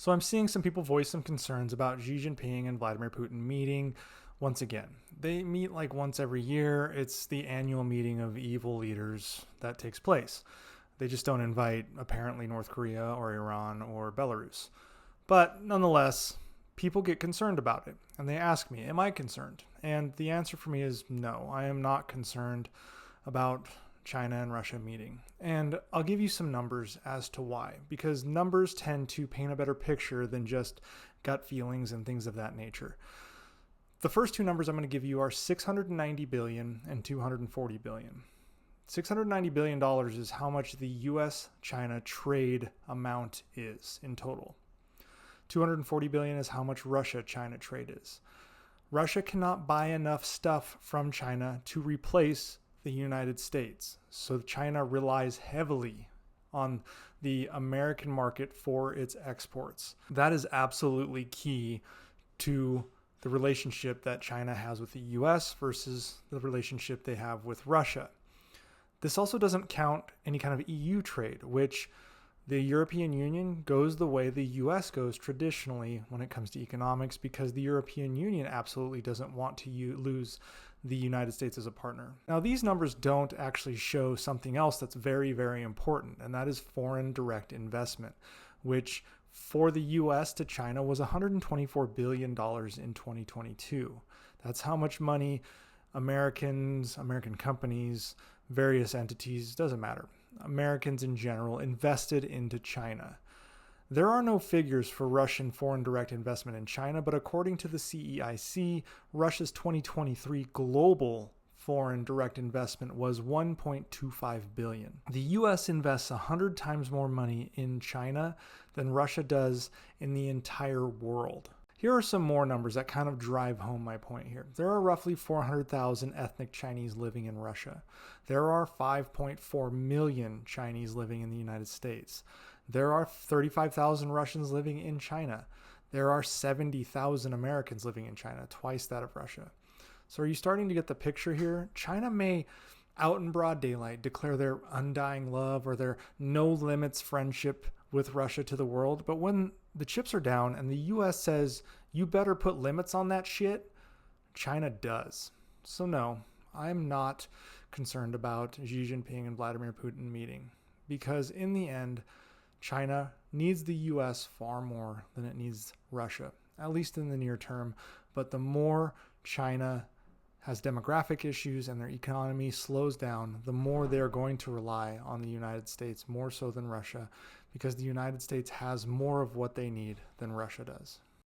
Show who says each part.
Speaker 1: So I'm seeing some people voice some concerns about Xi Jinping and Vladimir Putin meeting once again. They meet like once every year. It's the annual meeting of evil leaders that takes place. They just don't invite, apparently, North Korea or Iran or Belarus. But nonetheless, people get concerned about it. And they ask me, am I concerned? And the answer for me is no, I am not concerned about China and Russia meeting. And I'll give you some numbers as to why, because numbers tend to paint a better picture than just gut feelings and things of that nature. The first two numbers I'm going to give you are $690 billion and $240 billion. $690 billion is how much the US-China trade amount is in total. $240 billion is how much Russia-China trade is. Russia cannot buy enough stuff from China to replace the United States. So China relies heavily on the American market for its exports. That is absolutely key to the relationship that China has with the US versus the relationship they have with Russia. This also doesn't count any kind of EU trade, which the European Union goes the way the US goes traditionally when it comes to economics, because the European Union absolutely doesn't want to lose the United States as a partner. Now, these numbers don't actually show something else that's very, very important, and that is foreign direct investment, which for the US to China was $124 billion in 2022. That's how much money Americans, American companies, various entities, doesn't matter, Americans in general, invested into China. There are no figures for Russian foreign direct investment in China, but according to the CEIC, Russia's 2023 global foreign direct investment was $1.25 billion. The US invests 100 times more money in China than Russia does in the entire world. Here are some more numbers that kind of drive home my point here. There are roughly 400,000 ethnic Chinese living in Russia. There are 5.4 million Chinese living in the United States. There are 35,000 Russians living in China. There are 70,000 Americans living in China, twice that of Russia. So are you starting to get the picture here? China may, out in broad daylight, declare their undying love or their no limits friendship with Russia to the world, but when the chips are down and the US says, you better put limits on that shit, China does. So no, I'm not concerned about Xi Jinping and Vladimir Putin meeting, because in the end, China needs the US far more than it needs Russia, at least in the near term. But the more China has demographic issues and their economy slows down, the more they're going to rely on the United States, more so than Russia, because the United States has more of what they need than Russia does.